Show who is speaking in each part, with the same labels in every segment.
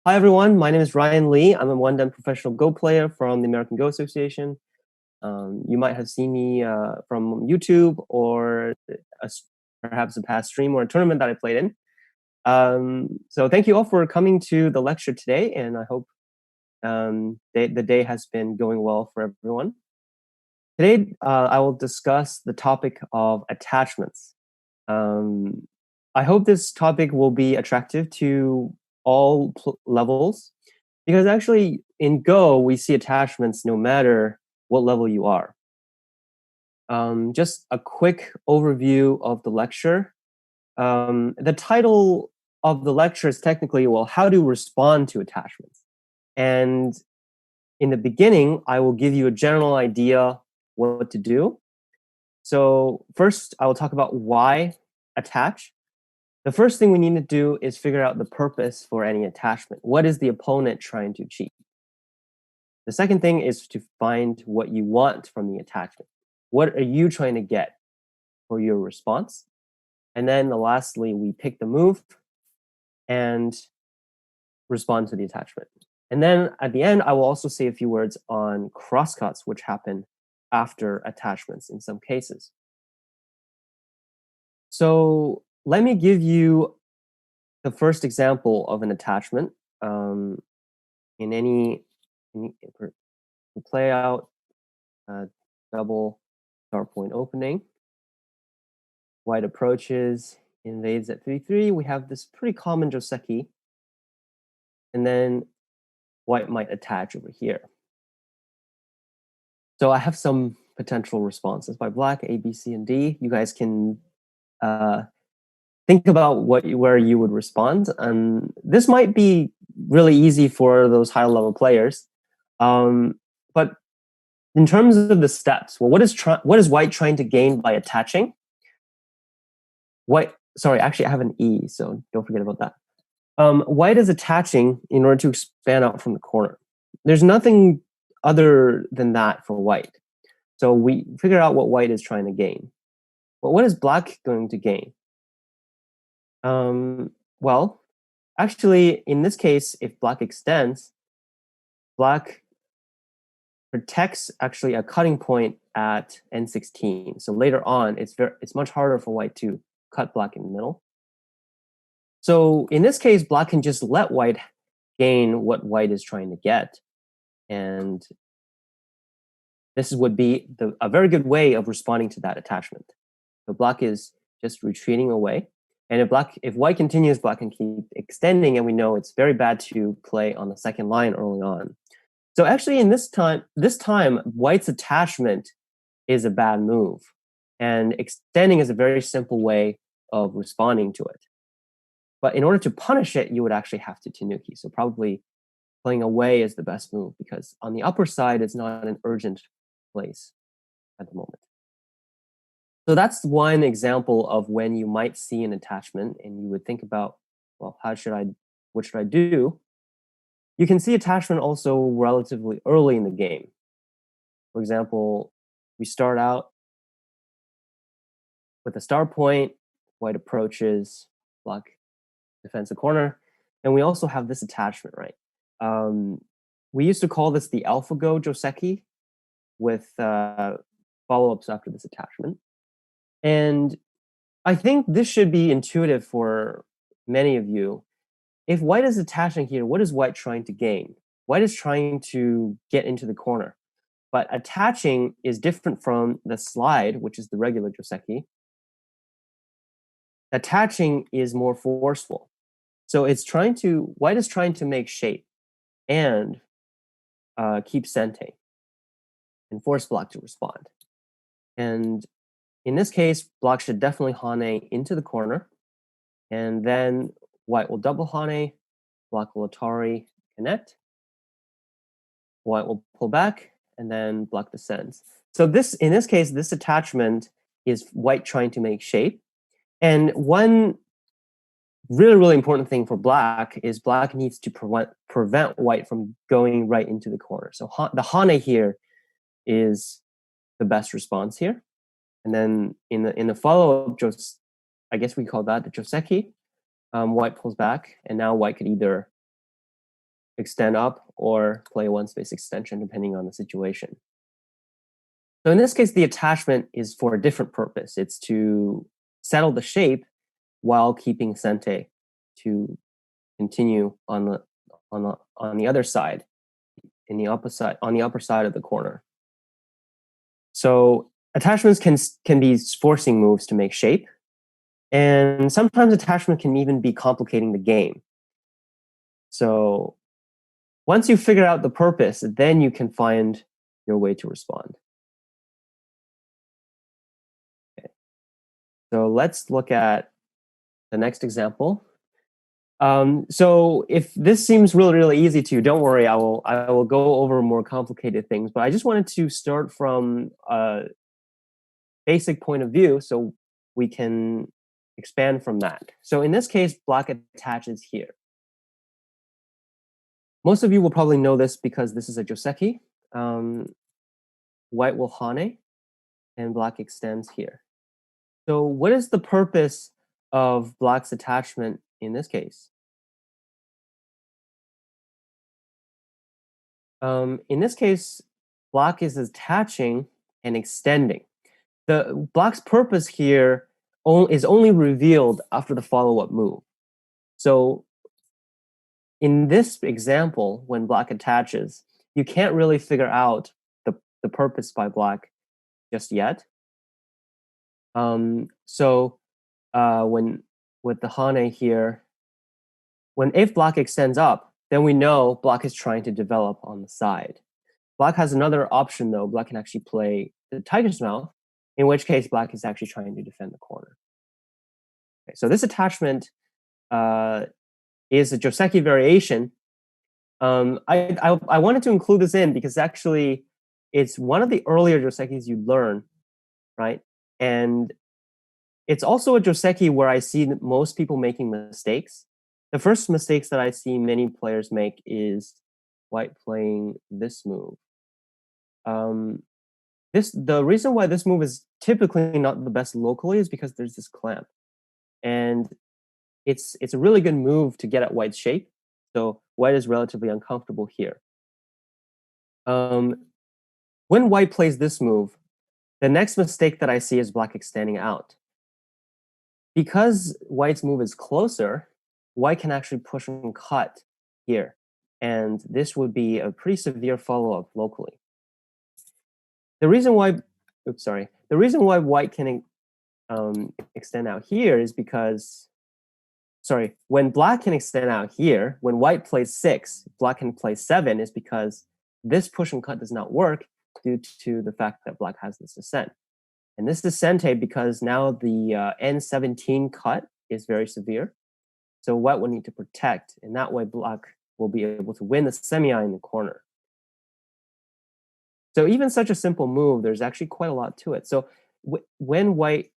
Speaker 1: Hi, everyone. My name is Ryan Lee. I'm a one-time professional Go player from the American Go Association. You might have seen me from YouTube or perhaps a past stream or a tournament that I played in. So thank you all for coming to the lecture today, and I hope the day has been going well for everyone. Today, I will discuss the topic of attachments. I hope this topic will be attractive to all levels, because actually in Go, we see attachments no matter what level you are. Just a quick overview of the lecture. The title of the lecture is technically, well, how to respond to attachments. And in the beginning, I will give you a general idea what to do. So first, I will talk about why attach. The first thing we need to do is figure out the purpose for any attachment. What is the opponent trying to achieve? The second thing is to find what you want from the attachment. What are you trying to get for your response? And then lastly, we pick the move and respond to the attachment. And then at the end, I will also say a few words on crosscuts, which happen after attachments in some cases. So let me give you the first example of an attachment. In any play out double start point opening, white approaches, invades at 3-3. We have this pretty common joseki, and then white might attach over here. So I have some potential responses by black, A, B, C, and D. You guys can think about where you would respond. And this might be really easy for those higher level players. But in terms of the steps, well, what is white trying to gain by attaching? Sorry, actually I have an E, so don't forget about that. White is attaching in order to expand out from the corner. There's nothing other than that for white. So we figure out what white is trying to gain. But what is black going to gain? Well, actually, in this case, if black extends, black protects actually a cutting point at N16. So later on, it's much harder for white to cut black in the middle. So in this case, black can just let white gain what white is trying to get. And this would be a very good way of responding to that attachment. So black is just retreating away. And if white continues, black can keep extending, and we know it's very bad to play on the second line early on. So actually, in this time, white's attachment is a bad move, and extending is a very simple way of responding to it. But in order to punish it, you would actually have to tenuki. So probably playing away is the best move, because on the upper side, it's not an urgent place at the moment. So that's one example of when you might see an attachment and you would think about, well, what should I do? You can see attachment also relatively early in the game. For example, we start out with a start point, white approaches, black defends the corner, and we also have this attachment, right? We used to call this the AlphaGo joseki with follow-ups after this attachment. And I think this should be intuitive for many of you. If white is attaching here, what is white trying to gain? White is trying to get into the corner. But attaching is different from the slide, which is the regular joseki. Attaching is more forceful. So white is trying to make shape and keep sente and force black to respond. And in this case, black should definitely hane into the corner, and then white will double hane, black will atari connect, white will pull back, and then black descends. So in this case, this attachment is white trying to make shape. And one really, really important thing for black is black needs to prevent white from going right into the corner. So the hane here is the best response here. And then in the follow-up, I guess we call that the joseki. White pulls back, and now white could either extend up or play one space extension depending on the situation. So in this case, the attachment is for a different purpose. It's to settle the shape while keeping sente to continue on the other side, in the opposite on the upper side of the corner. So attachments can be forcing moves to make shape, and sometimes attachment can even be complicating the game. So once you figure out the purpose, then you can find your way to respond. Okay. So let's look at the next example. So if this seems really, really easy to you, don't worry. I will go over more complicated things. But I just wanted to start from a basic point of view so we can expand from that. So in this case, black attaches here. Most of you will probably know this because this is a joseki. White will hane, and black extends here. So what is the purpose of black's attachment in this case? In this case, black is attaching and extending. The black's purpose here is only revealed after the follow-up move. So in this example, when black attaches, you can't really figure out the purpose by black just yet. So when with the hane here, if black extends up, then we know black is trying to develop on the side. Black has another option though. Black can actually play the tiger's mouth, in which case black is actually trying to defend the corner. Okay, so this attachment is a joseki variation. I wanted to include this in because actually it's one of the earlier josekis you learn, right? And it's also a joseki where I see most people making mistakes. The first mistakes that I see many players make is white playing this move. The reason why this move is typically not the best locally is because there's this clamp, and it's a really good move to get at white's shape. So white is relatively uncomfortable here. When white plays this move, the next mistake that I see is black extending out. Because white's move is closer, white can actually push and cut here. And this would be a pretty severe follow-up locally. The reason why white can extend out here is because, when black can extend out here, when white plays 6, black can play 7 is because this push and cut does not work due to the fact that black has this descent. And this descente because now the N17 cut is very severe. So white will need to protect, and that way black will be able to win the semi-eye in the corner. So even such a simple move, there's actually quite a lot to it. So when white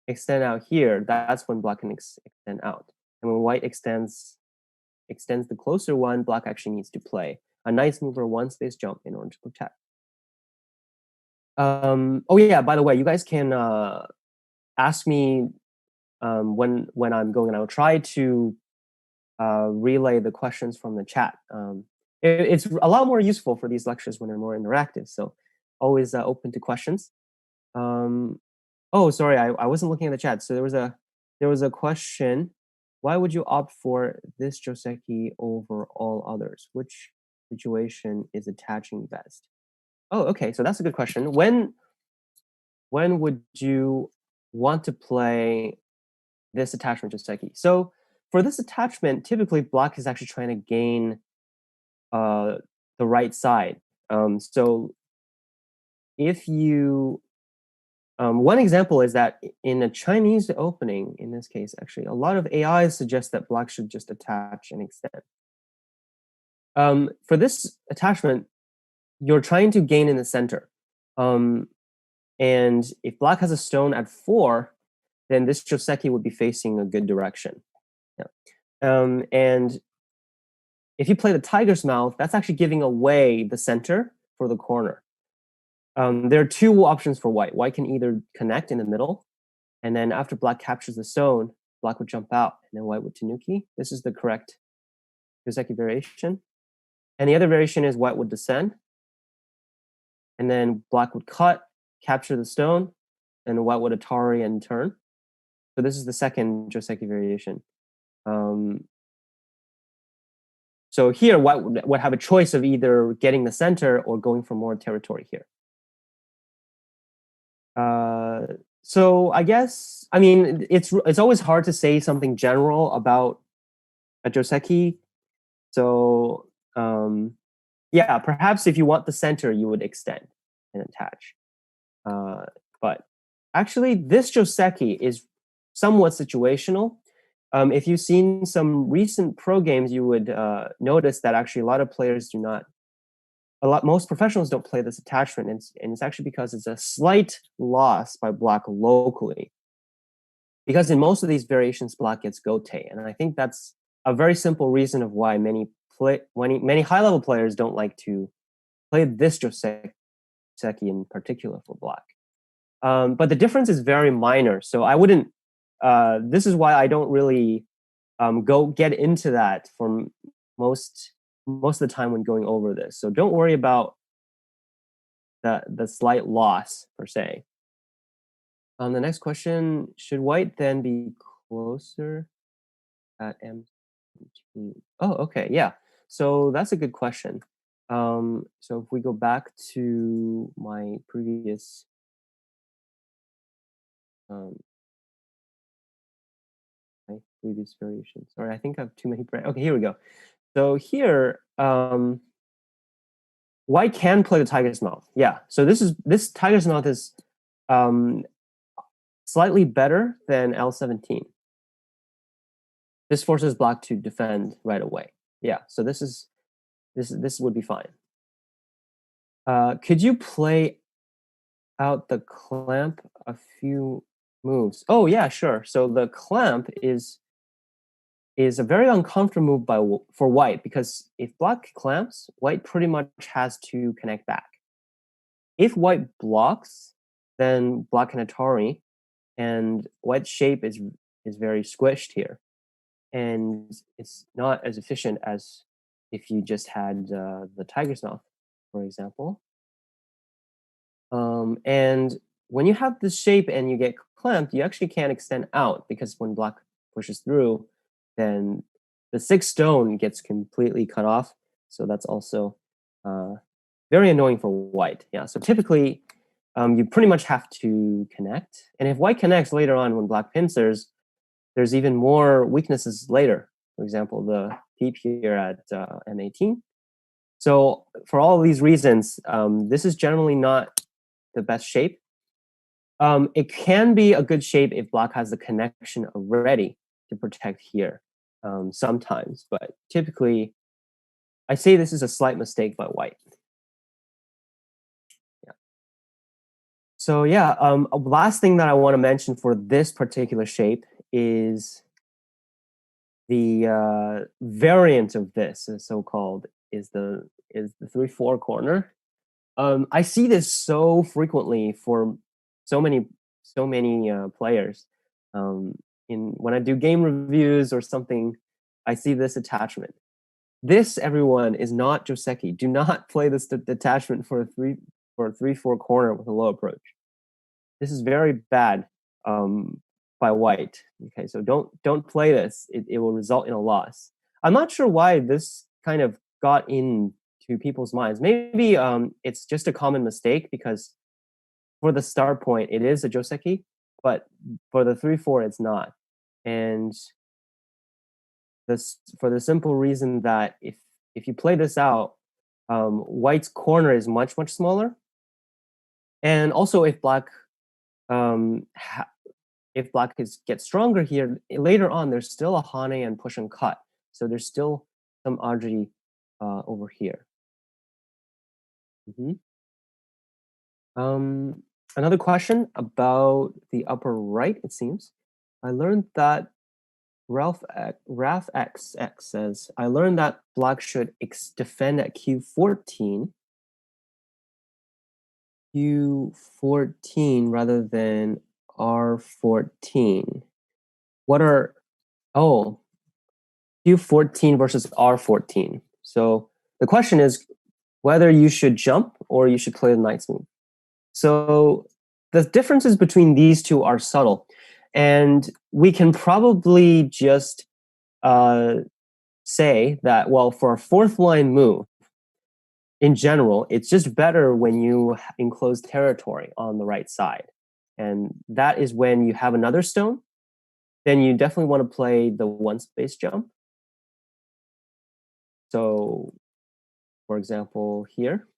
Speaker 1: extend out here, that's when black can extend out. And when white extends the closer one, black actually needs to play a nice move or one space jump in order to protect. Oh yeah, by the way, you guys can ask me when I'm going, and I'll try to relay the questions from the chat. It's a lot more useful for these lectures when they're more interactive. So always open to questions. Oh, sorry, I wasn't looking at the chat. So there was a question. Why would you opt for this joseki over all others? Which situation is attaching best? Oh, okay. So that's a good question. When would you want to play this attachment joseki? So for this attachment, typically black is actually trying to gain the right side. So if you one example is that in a Chinese opening, in this case, actually, a lot of AIs suggest that black should just attach and extend. For this attachment, you're trying to gain in the center. And if black has a stone at 4, then this joseki would be facing a good direction. Yeah. And if you play the tiger's mouth, that's actually giving away the center for the corner. There are 2 options for white. White can either connect in the middle, and then after black captures the stone, black would jump out, and then white would tanuki. This is the correct joseki variation. And the other variation is white would descend, and then black would cut, capture the stone, and white would atari and turn. So this is the second joseki variation. Um, so here, white would have a choice of either getting the center or going for more territory here. Uh, so I guess, I mean, it's always hard to say something general about a joseki. So yeah, perhaps if you want the center, you would extend and attach. But actually, this joseki is somewhat situational. If you've seen some recent pro games, you would notice that actually a lot of players do not. Most professionals don't play this attachment, and it's actually because it's a slight loss by black locally. Because in most of these variations, black gets gote, and I think that's a very simple reason of why many high level players don't like to play this joseki in particular for black. But the difference is very minor, so I wouldn't. This is why I don't really go get into that for most of the time when going over this. So don't worry about the slight loss per se. The next question: should white then be closer at M17? Oh, okay, yeah. So that's a good question. So if we go back to my previous um, variation. Sorry, I think I have too many. Okay, here we go. So here, white can play the tiger's mouth. Yeah. So this tiger's mouth is um, slightly better than L17. This forces black to defend right away. Yeah. So this would be fine. Could you play out the clamp a few moves? Oh yeah, sure. So the clamp is a very uncomfortable move for white, because if black clamps, white pretty much has to connect back. If white blocks, then black can atari, and white's shape is very squished here, and it's not as efficient as if you just had the tiger's mouth, for example. And when you have this shape and you get clamped, you actually can't extend out, because when black pushes through, then the sixth stone gets completely cut off. So that's also very annoying for white. Yeah. So typically, you pretty much have to connect. And if white connects later on when black pincers, there's even more weaknesses later. For example, the peep here at M18. So for all of these reasons, this is generally not the best shape. It can be a good shape if black has the connection already to protect here sometimes, but typically I say this is a slight mistake by white. Yeah. So yeah, last thing that I want to mention for this particular shape is the variant of this, so-called, is the 3-4 corner. I see this so frequently for so many players. When I do game reviews or something, I see this attachment. This, everyone, is not joseki. Do not play this detachment for a 3-4 corner with a low approach. This is very bad by white. Okay, so don't play this. It will result in a loss. I'm not sure why this kind of got into people's minds. Maybe it's just a common mistake, because for the start point it is a joseki, but for the 3-4 it's not. And this, for the simple reason that if you play this out, white's corner is much smaller, and also if black um, gets stronger here later on, there's still a hane and push and cut, so there's still some audrey over here. Another question about the upper right, it seems. I learned that Ralph XX says, I learned that black should defend at Q14 rather than R14. What are, oh, Q14 versus R14. So the question is whether you should jump or you should play the knight's move. So the differences between these two are subtle, and we can probably just uh, say that, well, for a fourth line move, in general, it's just better when you enclose territory on the right side. And that is when you have another stone, then you definitely want to play the one space jump. So, for example, here,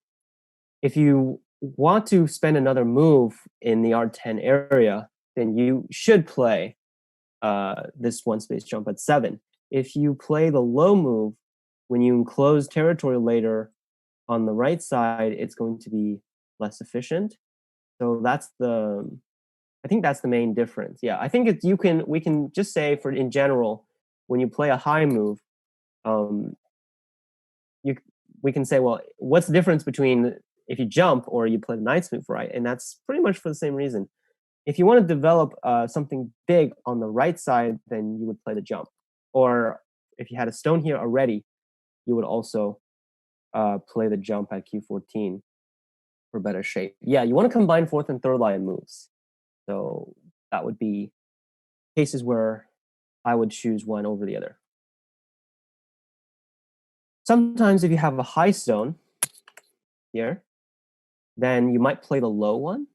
Speaker 1: if you want to spend another move in the R10 area, then you should play this one space jump at 7. If you play the low move, when you enclose territory later on the right side, it's going to be less efficient. So I think that's the main difference. Yeah, I think we can just say for in general, when you play a high move, um, you we can say, well, what's the difference between if you jump or you play the knight's move, right? And that's pretty much for the same reason. If you want to develop something big on the right side, then you would play the jump. Or if you had a stone here already, you would also play the jump at Q14 for better shape. Yeah, you want to combine fourth and third line moves. So that would be cases where I would choose one over the other. Sometimes if you have a high stone here, then you might play the low one,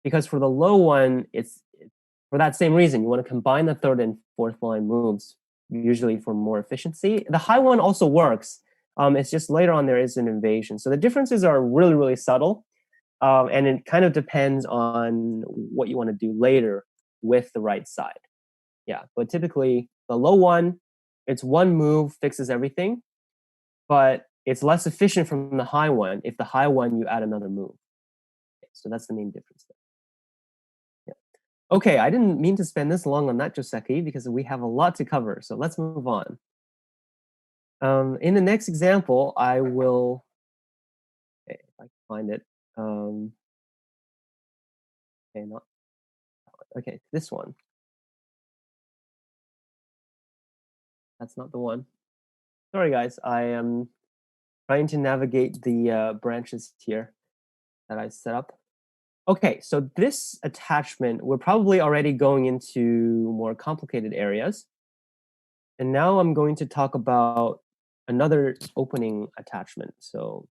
Speaker 1: because for the low one, it's for that same reason. You want to combine the third and fourth line moves, usually for more efficiency. The high one also works. It's just later on there is an invasion. So the differences are really, really subtle. And it kind of depends on what you want to do later with the right side. Yeah, but typically the low one, it's one move fixes everything, but it's less efficient from the high one if the high one you add another move. Okay, so that's the main difference there. Yeah. Okay, I didn't mean to spend this long on that joseki because we have a lot to cover. So let's move on. In the next example, I will, okay, if I can find it. Okay, not okay, this one. That's not the one. Sorry, guys. I am trying to navigate the branches here that I set up. Okay, so this attachment, we're probably already going into more complicated areas. And now I'm going to talk about another opening attachment. So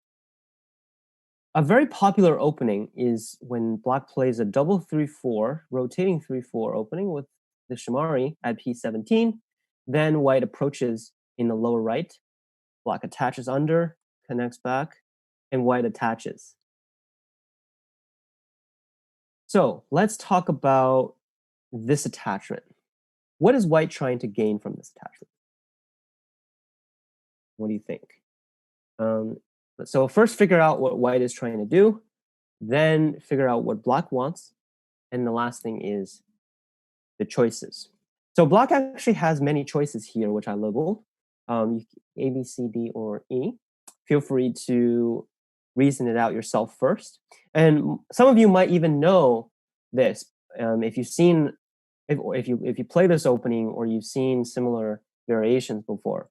Speaker 1: a very popular opening is when black plays a double 3-4, rotating 3-4 opening with the shimari at P17. Then white approaches in the lower right. Black attaches under, connects back, and white attaches. So let's talk about this attachment. What is white trying to gain from this attachment? What do you think? So first figure out what white is trying to do, then figure out what black wants, and the last thing is the choices. So black actually has many choices here, which I labeled. A, B, C, D, or E. Feel free to reason it out yourself first. And some of you might even know this if you've seen, if you play this opening or you've seen similar variations before.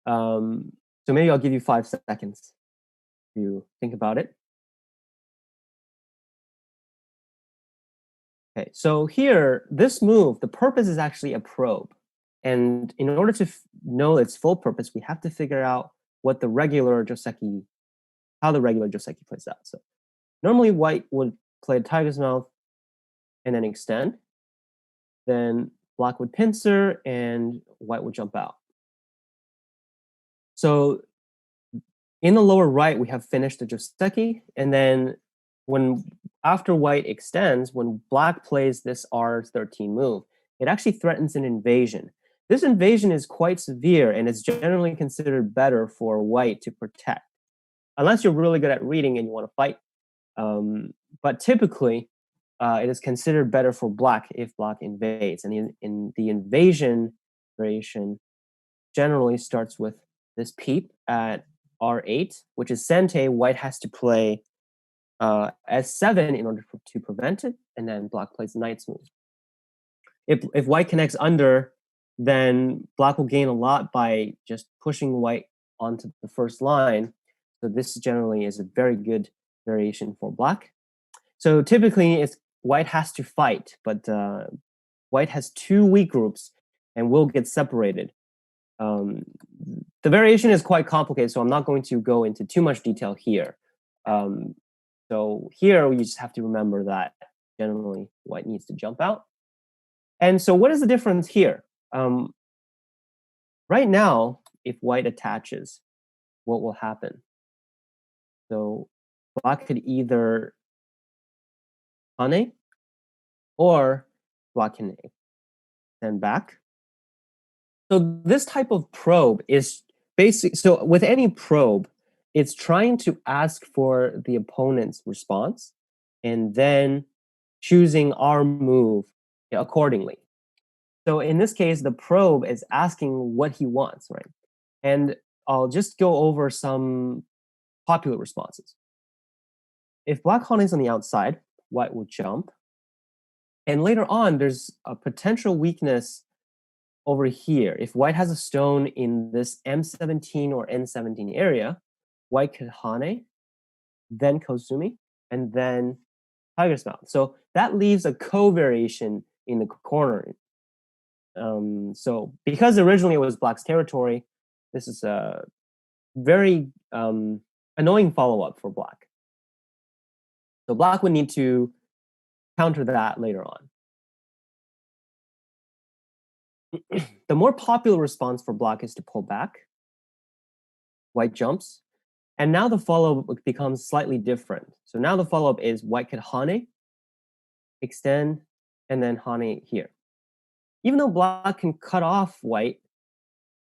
Speaker 1: So maybe I'll give you 5 seconds to think about it. Okay, so here, this move, the purpose is actually a probe. And in order to know its full purpose, we have to figure out what the regular joseki, how the regular joseki plays out. So normally white would play tiger's mouth and then extend. Then black would pincer and white would jump out. So in the lower right, we have finished the joseki. And then after white extends, when black plays this R13 move, it actually threatens an invasion. This invasion is quite severe and is generally considered better for white to protect, unless you're really good at reading and you want to fight. But typically, it is considered better for black if black invades. And in the invasion variation generally starts with this peep at R8, which is sente. White has to play S7 in order to prevent it, and then black plays the knight's move. If white connects under, then black will gain a lot by just pushing white onto the first line. So this generally is a very good variation for black. So typically, it's white has to fight, but white has two weak groups and will get separated. Um, the variation is quite complicated, so I'm not going to go into too much detail here. Um, so here, you just have to remember that generally white needs to jump out. And so what is the difference here? Right now, if white attaches, what will happen? So black could either hane or black can extend back. So this type of probe is basic. So with any probe, it's trying to ask for the opponent's response and then choosing our move accordingly. So in this case, the probe is asking what he wants, right? And I'll just go over some popular responses. If black pawn is on the outside, white will jump. And later on, there's a potential weakness over here. If white has a stone in this M17 or N17 area, white could hane, then kosumi, and then tiger's mouth. So that leaves a co-variation in the corner. So because originally it was black's territory, this is a very annoying follow-up for black. So black would need to counter that later on. The more popular response for black is to pull back. White jumps. And now the follow-up becomes slightly different. So now the follow-up is white could hane, extend, and then hane here. Even though black can cut off white,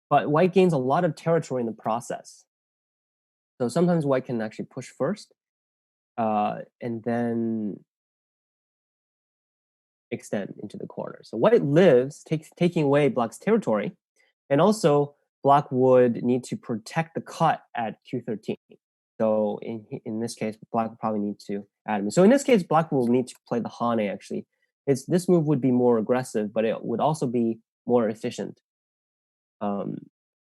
Speaker 1: but white gains a lot of territory in the process. So sometimes white can actually push first, and then extend into the corner. So white lives, taking away black's territory, and also black would need to protect the cut at Q13. So in this case, black would probably need to add him. So in this case, black will need to play the hane actually. This move would be more aggressive, but it would also be more efficient.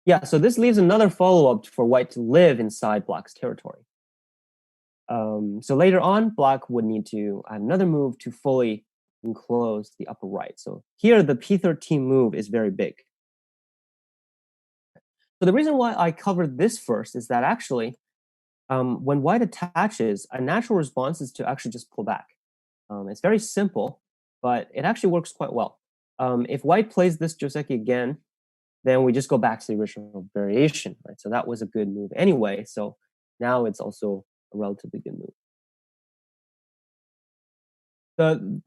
Speaker 1: Yeah, so this leaves another follow-up for white to live inside black's territory. So later on, black would need to add another move to fully enclose the upper right. So here, the P13 move is very big. So the reason why I covered this first is that actually, when white attaches, a natural response is to actually just pull back. It's very simple, but it actually works quite well. If white plays this joseki again, then we just go back to the original variation, right? So that was a good move anyway. So now it's also a relatively good move.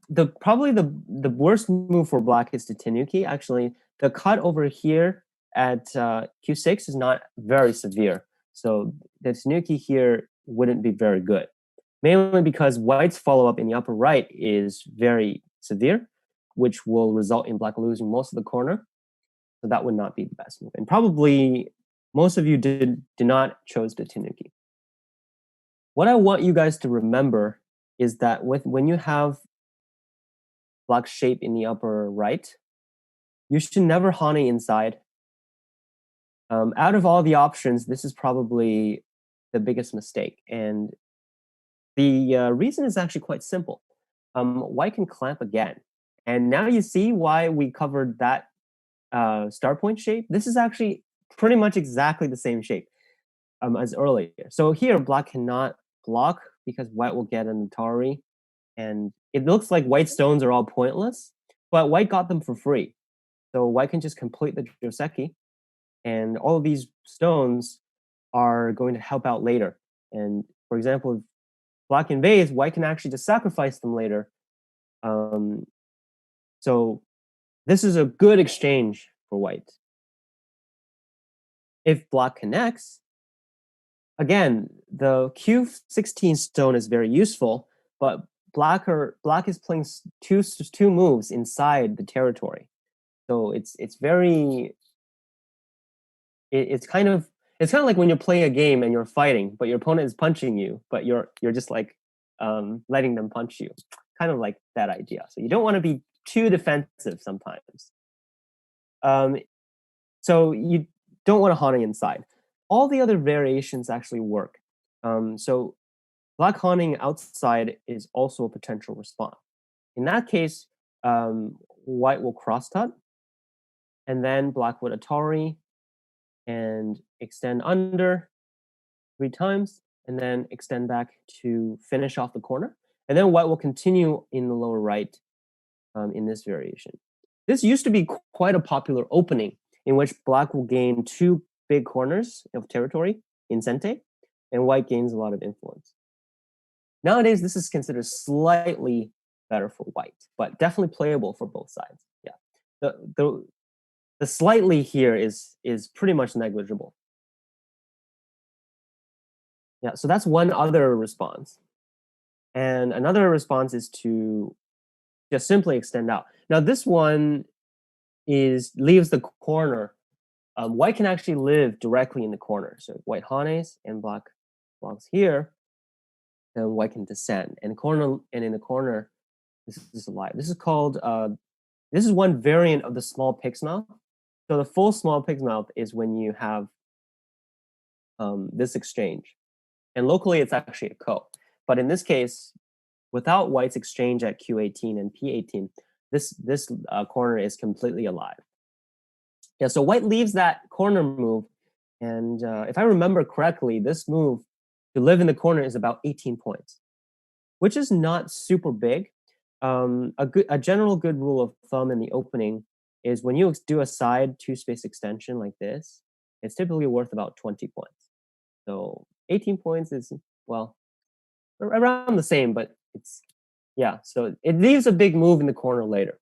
Speaker 1: The probably the worst move for black is to tenuki. Actually, the cut over here at Q6 is not very severe. So the tenuki here wouldn't be very good, mainly because white's follow-up in the upper right is very severe, which will result in black losing most of the corner. So that would not be the best move. And probably most of you did not chose the tenuki. What I want you guys to remember is that when you have black shape in the upper right, you should never hane inside. Out of all the options, this is probably the biggest mistake. And the reason is actually quite simple. White can clamp again. And now you see why we covered that star point shape. This is actually pretty much exactly the same shape as earlier. So here, black cannot block because white will get an Atari. And it looks like white stones are all pointless, but white got them for free. So white can just complete the joseki, and all of these stones are going to help out later. And for example, if black invades, white can actually just sacrifice them later. So this is a good exchange for white. If black connects, again, the Q16 stone is very useful, but black is playing two moves inside the territory. So it's kind of like when you're playing a game and you're fighting, but your opponent is punching you, but you're just like letting them punch you. Kind of like that idea. So you don't want to be too defensive sometimes. Um, so you don't want to hane inside. All the other variations actually work. So black haning outside is also a potential response. In that case, white will crosscut, and then black would atari and extend under 3 times, and then extend back to finish off the corner. And then white will continue in the lower right in this variation. This used to be quite a popular opening in which black will gain 2 big corners of territory in sente, and white gains a lot of influence. Nowadays, this is considered slightly better for white, but definitely playable for both sides. Yeah, the slightly here is pretty much negligible. Yeah, so that's one other response. And another response is to just simply extend out. Now this one is leaves the corner. White can actually live directly in the corner. So white hanes and black blocks here, then white can descend. And in the corner, this is alive. This is called this is one variant of the small pig's mouth. So the full small pig's mouth is when you have this exchange. And locally it's actually a ko. But in this case, without white's exchange at Q18 and P18, this corner is completely alive. Yeah, so white leaves that corner move, and if I remember correctly, this move to live in the corner is about 18 points, which is not super big. A general good rule of thumb in the opening is when you do a side 2-space extension like this, it's typically worth about 20 points. So 18 points is, well, around the same, but it's, yeah, so it leaves a big move in the corner later.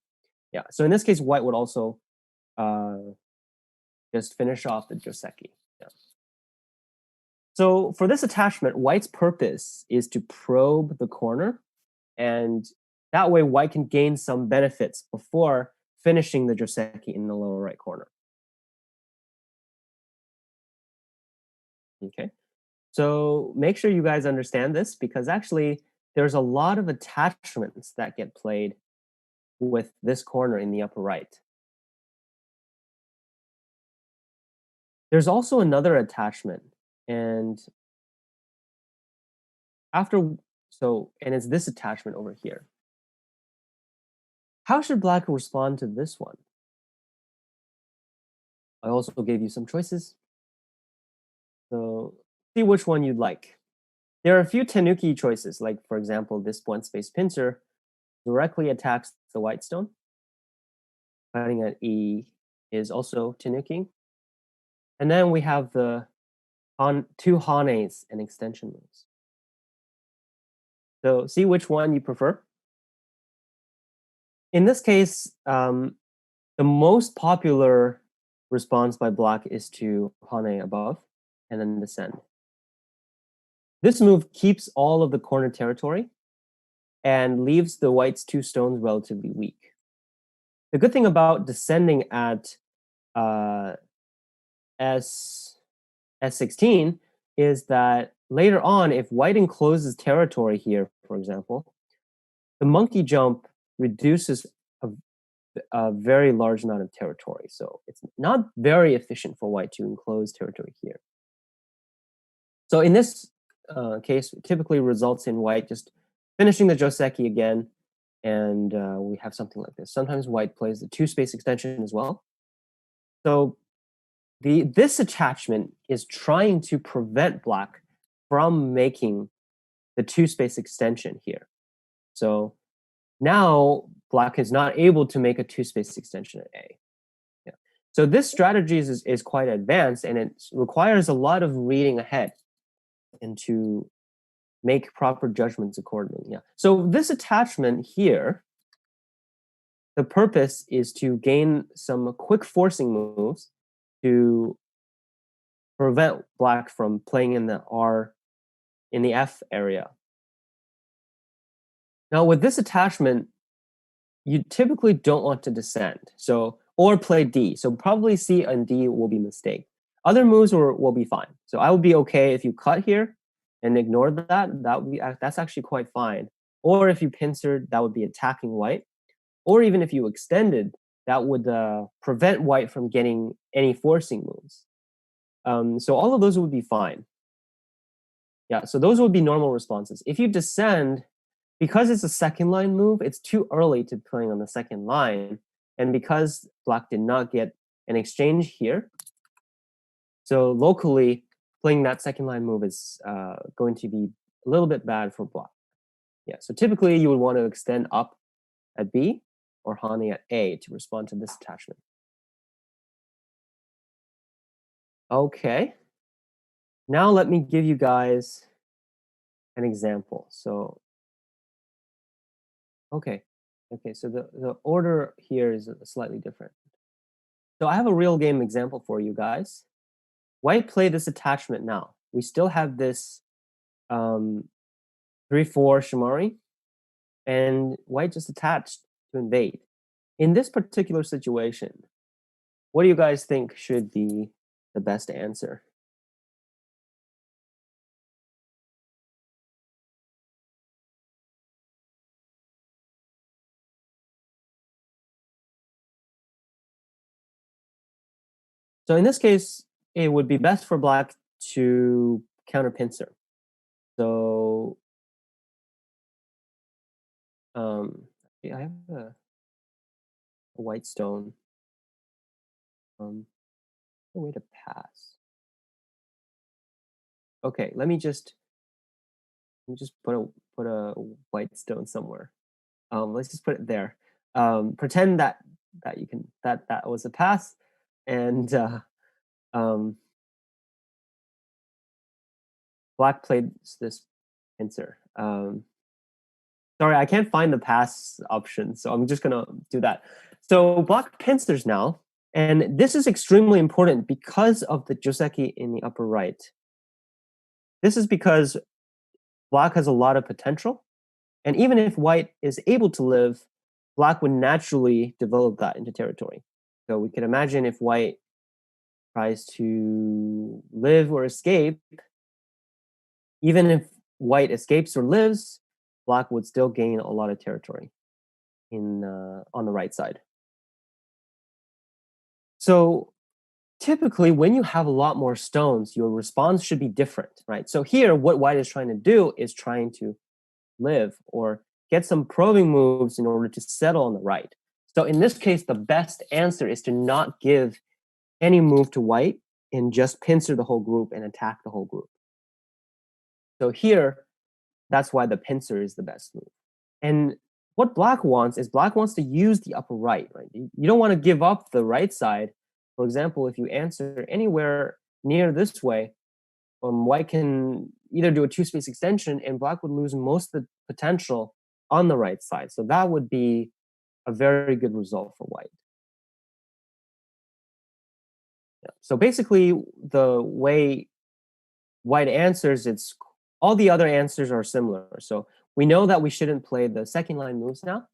Speaker 1: Yeah, so in this case, white would also just finish off the joseki. Yeah. So for this attachment, white's purpose is to probe the corner, and that way white can gain some benefits before finishing the joseki in the lower right corner. Okay, so make sure you guys understand this, because actually there's a lot of attachments that get played with this corner in the upper right. There's also another attachment, and and it's this attachment over here. How should black respond to this one? I also gave you some choices, so see which one you'd like. There are a few tenuki choices, like for example, this one space pincer directly attacks the white stone. Fighting at E is also tenuki. And then we have the 2 hanes and extension moves. So see which one you prefer. In this case, the most popular response by black is to hane above and then descend. This move keeps all of the corner territory and leaves the white's 2 stones relatively weak. The good thing about descending at S16 is that later on, if white encloses territory here, for example, the monkey jump reduces a very large amount of territory. So it's not very efficient for white to enclose territory here. So in this case, it typically results in white just finishing the joseki again, and we have something like this. Sometimes white plays the 2-space extension as well. So this attachment is trying to prevent black from making the 2-space extension here. So now black is not able to make a 2-space extension at A. Yeah. So this strategy is quite advanced, and it requires a lot of reading ahead and to make proper judgments accordingly. Yeah. So this attachment here, the purpose is to gain some quick forcing moves to prevent black from playing in the F area. Now with this attachment, you typically don't want to descend, or play D. So probably C and D will be mistake. Other moves will be fine. So I would be okay if you cut here and ignore that. That's actually quite fine. Or if you pincered, that would be attacking white. Or even if you extended, that would prevent white from getting any forcing moves. So all of those would be fine. Yeah, so those would be normal responses. If you descend, because it's a second line move, it's too early to playing on the second line. And because black did not get an exchange here, so locally, playing that second line move is going to be a little bit bad for black. Yeah, so typically you would want to extend up at B or Hane at A to respond to this attachment. Okay. Now let me give you guys an example. So, okay. Okay, so the order here is slightly different. So I have a real game example for you guys. White play this attachment now. We still have this 3-4 Shimari, and white just attached to invade. In this particular situation, what do you guys think should be the best answer? So in this case, it would be best for black to counter pincer. So yeah, I have a white stone. A way to pass. Okay, let me just put a white stone somewhere. Let's just put it there. Pretend that you can that was a pass, and um, black played this pincer. Sorry, I can't find the pass option, so I'm just gonna do that. So black pincers now, and this is extremely important because of the joseki in the upper right. This is because black has a lot of potential, and even if white is able to live, black would naturally develop that into territory. So we can imagine if white tries to live or escape, even if white escapes or lives, black would still gain a lot of territory in on the right side. So typically, when you have a lot more stones, your response should be different, right? So here, what white is trying to do is trying to live or get some probing moves in order to settle on the right. So in this case, the best answer is to not give any move to white and just pincer the whole group and attack the whole group. So here, that's why the pincer is the best move. And what black wants is black wants to use the upper right, right? You don't want to give up the right side. For example, if you answer anywhere near this way, white can either do a two-space extension and black would lose most of the potential on the right side. So that would be a very good result for white. Yeah. So basically, the way white answers, it's all the other answers are similar. So we know that we shouldn't play the second line moves now.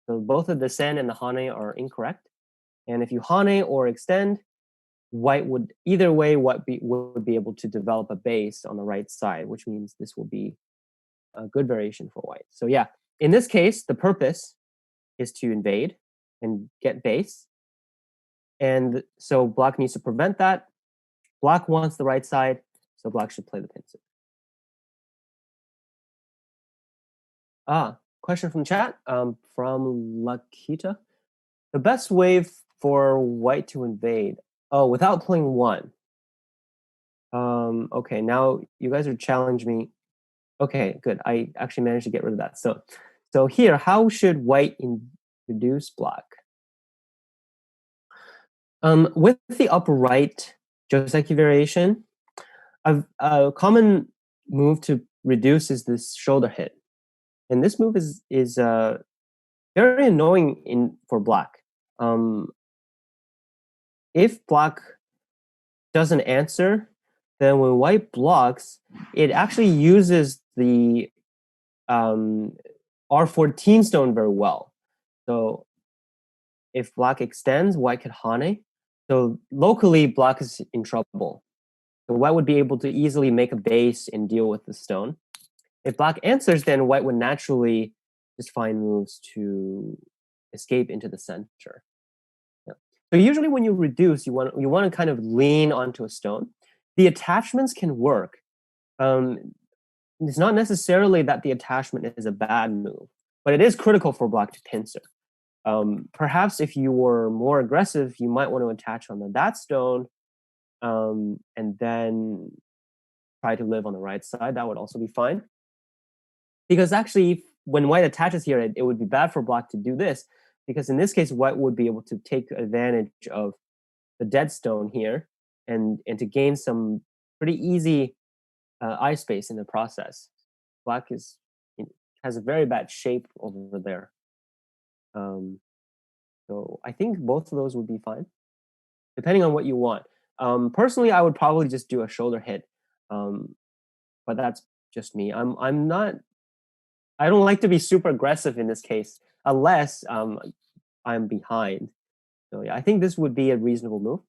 Speaker 1: So both of the sen and the hane are incorrect. And if you hane or extend, white would either way would be able to develop a base on the right side, which means this will be a good variation for white. So yeah, in this case, the purpose is to invade and get base. And so black needs to prevent that. Black wants the right side, so black should play the pincer. Question from chat from Lakita. The best way for white to invade. Oh, without playing one. Okay, now you guys are challenging me. Okay, good. I actually managed to get rid of that. So here, how should white introduce black? With the upper right joseki variation, a common move to reduce is this shoulder hit, and this move is very annoying for black. If black doesn't answer, then when white blocks, it actually uses the R14 stone very well. So if black extends, white could hane. So locally, black is in trouble. So white would be able to easily make a base and deal with the stone. If black answers, then white would naturally just find moves to escape into the center. So usually when you reduce, you want to kind of lean onto a stone. The attachments can work. Um, it's not necessarily that the attachment is a bad move, but it is critical for black to pincer. Perhaps if you were more aggressive, you might want to attach on that stone, and then try to live on the right side. That would also be fine. Because actually, when white attaches here, it would be bad for black to do this, because in this case, white would be able to take advantage of the dead stone here and to gain some pretty easy eye space in the process. Black has a very bad shape over there. Um, so I think both of those would be fine, depending on what you want. Personally, I would probably just do a shoulder hit, um, but that's just me. I'm not. I don't like to be super aggressive in this case, unless I'm behind. So yeah, I think this would be a reasonable move.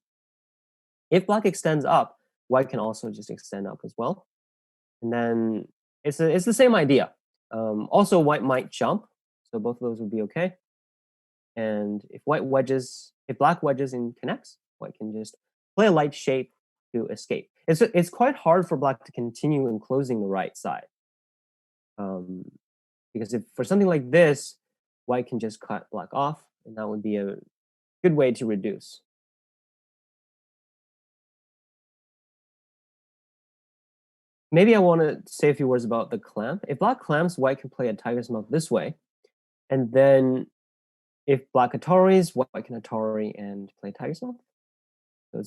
Speaker 1: If black extends up, white can also just extend up as well, and then it's the same idea. Also, white might jump, so both of those would be okay. And if black wedges and connects, white can just play a light shape to escape. It's quite hard for black to continue enclosing the right side, um, because if for something like this, white can just cut black off, and that would be a good way to reduce. Maybe I want to say a few words about the clamp. If black clamps, white can play a tiger's mouth this way, and then if black Ataris, white can Atari and play tiger's mouth. So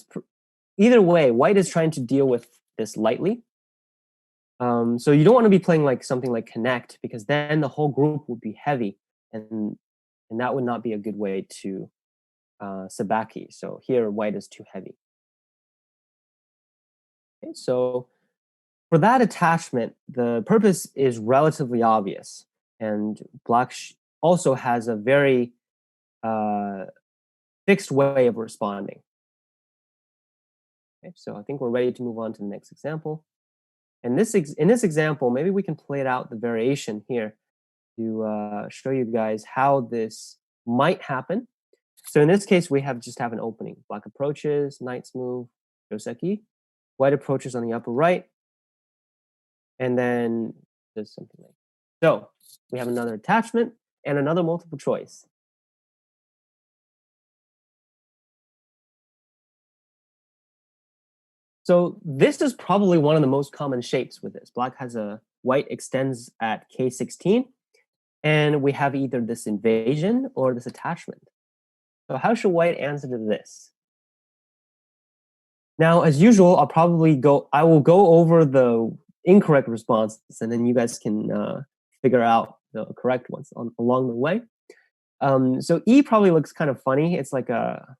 Speaker 1: either way, white is trying to deal with this lightly. So you don't want to be playing like something like connect, because then the whole group would be heavy, and and that would not be a good way to sabaki. So here, white is too heavy. Okay, so for that attachment, the purpose is relatively obvious, and black also has a very uh, fixed way of responding. Okay, so I think we're ready to move on to the next example. And in this example, maybe we can play it out the variation here to show you guys how this might happen. So in this case, we just have an opening. Black approaches, knight's move, joseki. White approaches on the upper right, and then does something like so. We have another attachment and another multiple choice. So this is probably one of the most common shapes with this. Black has a white extends at k16, and we have either this invasion or this attachment. So how should white answer to this? Now, as usual, I will go over the incorrect responses, and then you guys can figure out the correct ones along the way. So E probably looks kind of funny. It's like a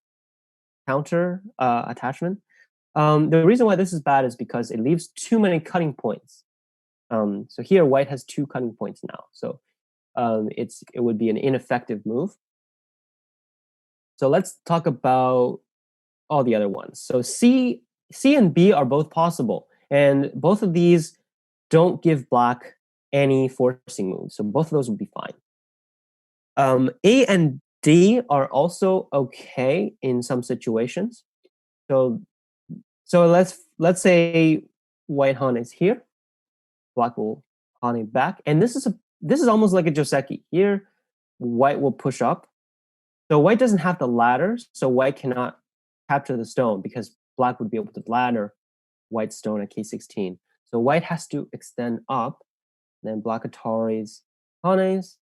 Speaker 1: counter attachment. The reason why this is bad is because it leaves too many cutting points. So here, white has 2 cutting points now. So it would be an ineffective move. So let's talk about all the other ones. So C and B are both possible, and both of these don't give black any forcing moves. So both of those would be fine. A and D are also okay in some situations. So let's say white han is here, black will han it back, and this is almost like a joseki. Here, white will push up. So white doesn't have the ladder, so white cannot capture the stone because black would be able to ladder white stone at k16. So white has to extend up, then black Ataris, Hanes,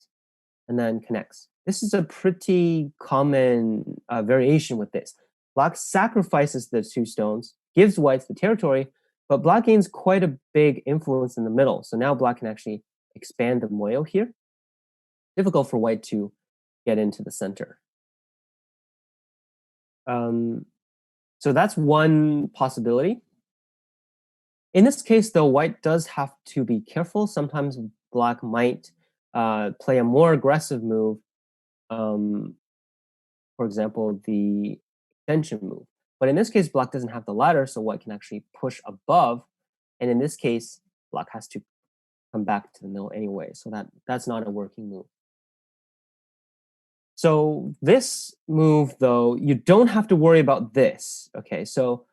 Speaker 1: and then connects. This is a pretty common variation with this. Black sacrifices the 2 stones, gives white the territory, but black gains quite a big influence in the middle. So now black can actually expand the moyo here. Difficult for white to get into the center. So that's one possibility. In this case, though, white does have to be careful. Sometimes black might play a more aggressive move. For example, the extension move. But in this case, black doesn't have the ladder, so white can actually push above. And in this case, black has to come back to the middle anyway. So that's not a working move. So this move, though, you don't have to worry about this. Okay, so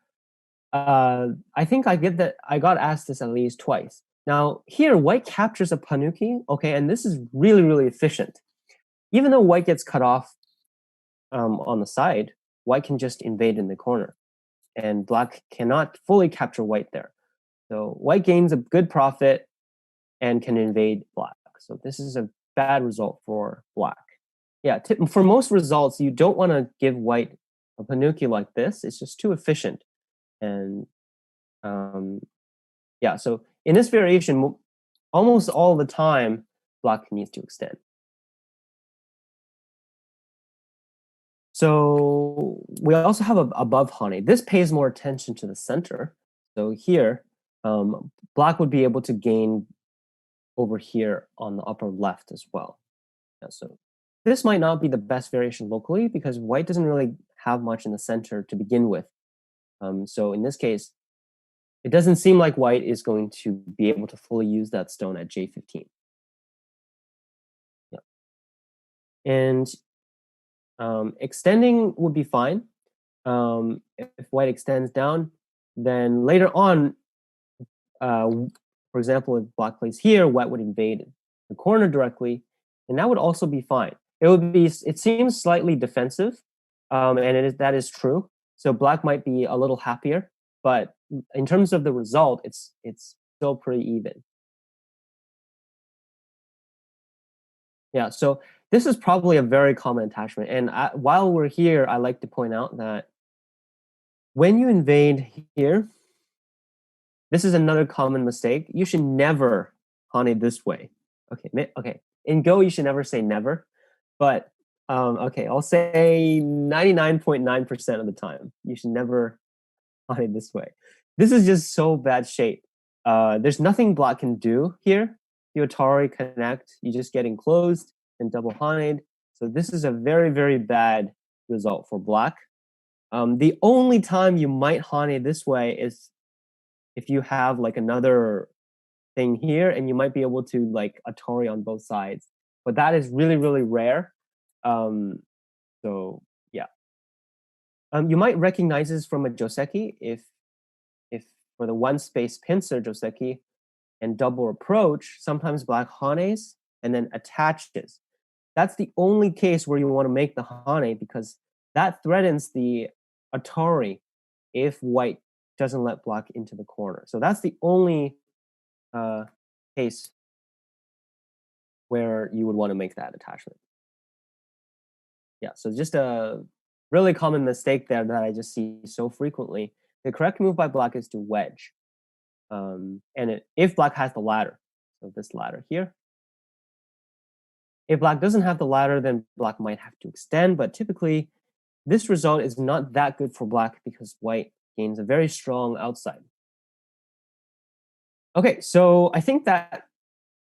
Speaker 1: I think I got asked this at least twice. Now here, white captures a panuki. Okay, and this is really really efficient. Even though white gets cut off on the side, white can just invade in the corner, and black cannot fully capture white there. So white gains a good profit and can invade black. So this is a bad result for black. Yeah, for most results, you don't want to give white a panuki like this. It's just too efficient. And um, yeah, so in this variation, almost all the time, black needs to extend. So we also have a above hane. This pays more attention to the center. So here, black would be able to gain over here on the upper left as well. Yeah, so this might not be the best variation locally because white doesn't really have much in the center to begin with. So in this case, it doesn't seem like white is going to be able to fully use that stone at J15. Yeah. And extending would be fine. If white extends down, then later on, for example, if black plays here, white would invade the corner directly, and that would also be fine. It seems slightly defensive, and that is true. So black might be a little happier, but in terms of the result, it's still pretty even. Yeah, so this is probably a very common attachment. And while we're here, I like to point out that when you invade here, this is another common mistake. You should never hane this way. Okay. In Go, you should never say never, but okay, I'll say 99.9% of the time, you should never hane this way. This is just so bad shape. There's nothing black can do here. You Atari connect, you just get enclosed and double haned. So this is a very, very bad result for black. The only time you might hane this way is if you have like another thing here and you might be able to like Atari on both sides. But that is really, really rare. Um, so yeah. You might recognize this from a joseki if for the one space pincer joseki and double approach, sometimes black hanes and then attaches. That's the only case where you want to make the hane because that threatens the Atari if white doesn't let black into the corner. So that's the only case where you would want to make that attachment. Yeah, so just a really common mistake there that I just see so frequently. The correct move by black is to wedge. If black has the ladder, so this ladder here. If black doesn't have the ladder, then black might have to extend, but typically this result is not that good for black because white gains a very strong outside. Okay, so I think that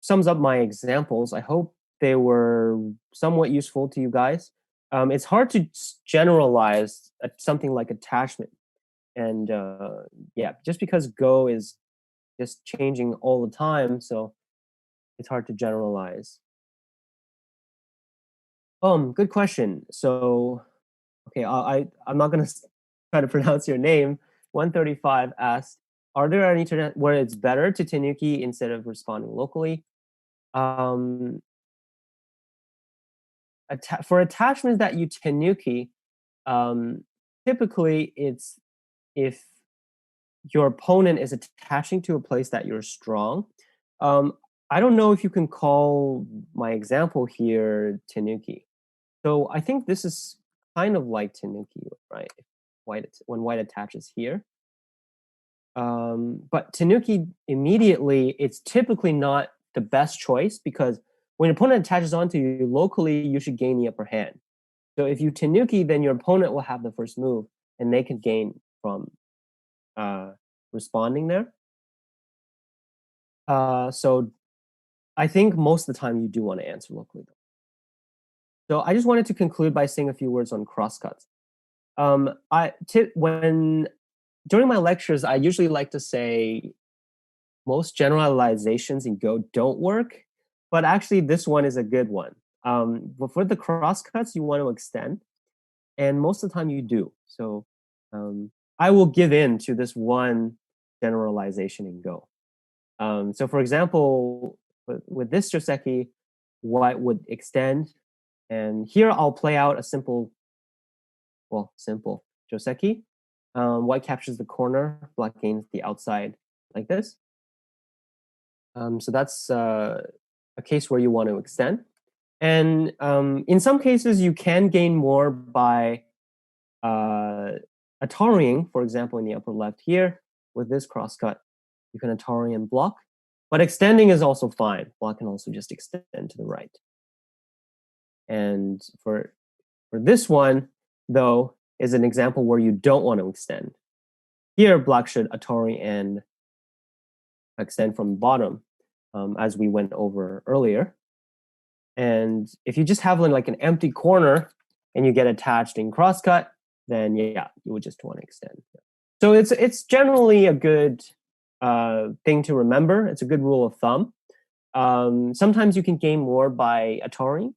Speaker 1: sums up my examples. I hope they were somewhat useful to you guys. It's hard to generalize something like attachment. And yeah, just because Go is just changing all the time, so it's hard to generalize. Good question. So, okay, I'm not gonna try to pronounce your name. 135 asked, are there any internet where it's better to tenuki instead of responding locally? Um, for attachments that you tenuki, um, typically it's if your opponent is attaching to a place that you're strong. Um, I don't know if you can call my example here tenuki. So I think this is kind of like tenuki, right? When white attaches here. But tenuki immediately, it's typically not the best choice because when your opponent attaches onto you locally, you should gain the upper hand. So if you tenuki, then your opponent will have the first move, and they can gain from responding there. So I think most of the time you do want to answer locally. So I just wanted to conclude by saying a few words on crosscuts. When during my lectures, I usually like to say most generalizations in Go don't work, but actually this one is a good one. But for the crosscuts, you want to extend, and most of the time you do. So um, I will give in to this one generalization in Go. So for example, with this joseki, white would extend, and here I'll play out a simple joseki. White captures the corner, black gains the outside like this. So that's a case where you want to extend. And in some cases, you can gain more by Atarying, for example, in the upper left here, with this crosscut, you can Atari and block. But extending is also fine. Block can also just extend to the right. And for this one, though, is an example where you don't want to extend. Here, black should Atari and extend from the bottom, as we went over earlier. And if you just have like an empty corner and you get attached in crosscut, then yeah, you would just want to extend. So it's generally a good thing to remember. It's a good rule of thumb. Sometimes you can gain more by Atari,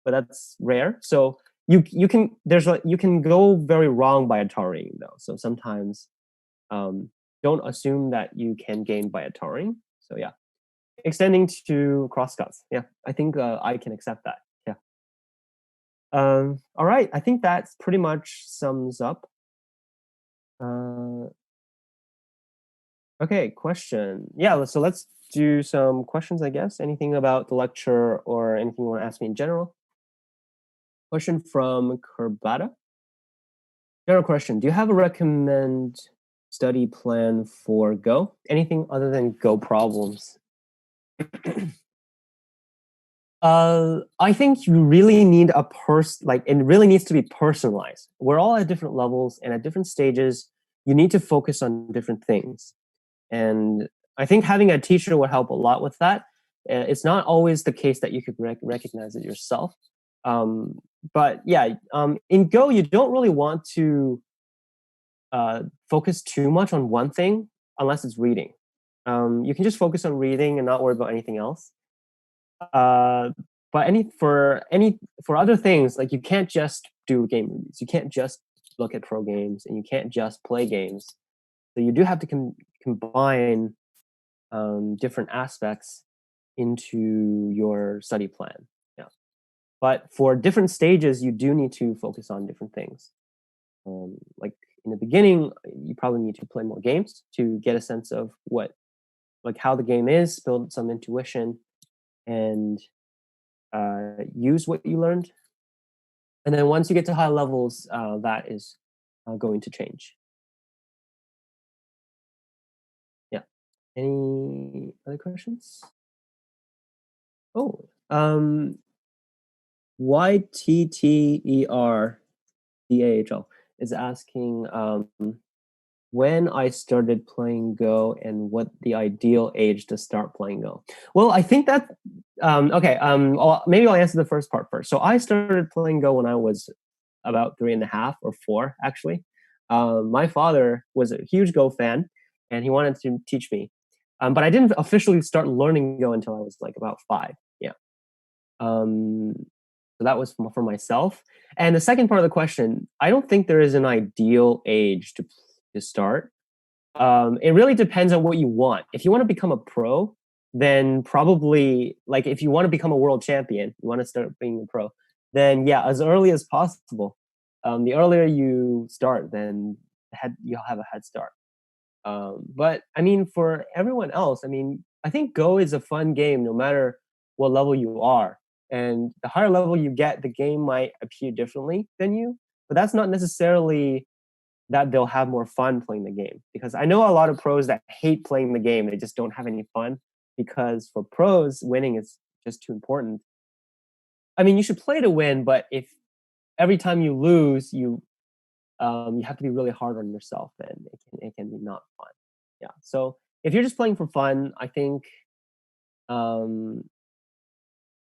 Speaker 1: but that's rare. So you can go very wrong by Atari though. So sometimes don't assume that you can gain by Atari. So yeah, extending to crosscuts. Yeah, I think I can accept that. Yeah. All right, I think that pretty much sums up. Uh, okay, question. Yeah, so let's do some questions, I guess. Anything about the lecture or anything you want to ask me in general? Question from Kerbata. General question. Do you have a recommend study plan for Go? Anything other than Go problems? I think you really need it really needs to be personalized. We're all at different levels and at different stages. You need to focus on different things. And I think having a teacher would help a lot with that. It's not always the case that you could recognize it yourself. But yeah, in Go, you don't really want to focus too much on one thing unless it's reading. You can just focus on reading and not worry about anything else. Uh, but for other things, like you can't just do game reviews. You can't just look at pro games, and you can't just play games. So you do have to combine different aspects into your study plan. Yeah. But for different stages, you do need to focus on different things. Like in the beginning, you probably need to play more games to get a sense of how the game is, build some intuition, and use what you learned. And then once you get to high levels, that is going to change. Yeah. Any other questions? Oh, YTTERDAHL is asking when I started playing Go and what the ideal age to start playing Go. Well, I think that okay. Maybe I'll answer the first part first. So I started playing Go when I was about 3.5 or 4, actually. My father was a huge Go fan, and he wanted to teach me. But I didn't officially start learning Go until I was like about 5. Yeah. Um, so that was for myself. And the second part of the question, I don't think there is an ideal age to start. It really depends on what you want. If you want to become a pro, then probably like if you want to become a world champion, you want to start being a pro, then yeah, as early as possible. The earlier you start, then you'll have a head start. But I mean, for everyone else, I mean, I think Go is a fun game no matter what level you are. And the higher level you get, the game might appear differently than you. But that's not necessarily that they'll have more fun playing the game. Because I know a lot of pros that hate playing the game. They just don't have any fun. Because for pros, winning is just too important. I mean, you should play to win, but if every time you lose, you have to be really hard on yourself, then it can be not fun. Yeah. So if you're just playing for fun, I think um,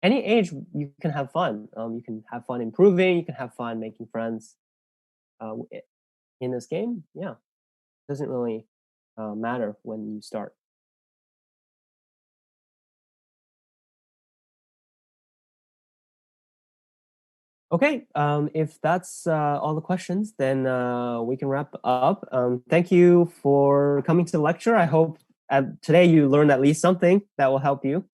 Speaker 1: any age you can have fun. You can have fun improving. You can have fun making friends in this game. Yeah, it doesn't really matter when you start. Okay, if that's all the questions, then we can wrap up. Thank you for coming to the lecture. I hope today you learned at least something that will help you.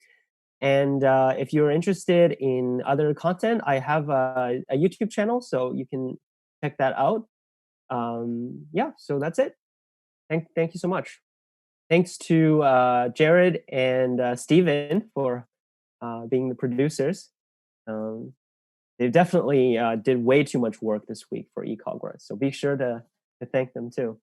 Speaker 1: And if you're interested in other content, I have a YouTube channel, so you can check that out. Yeah, so that's it. Thank you so much. Thanks to Jared and Steven for being the producers. Um, they definitely did way too much work this week for eCoggress, so be sure to thank them too.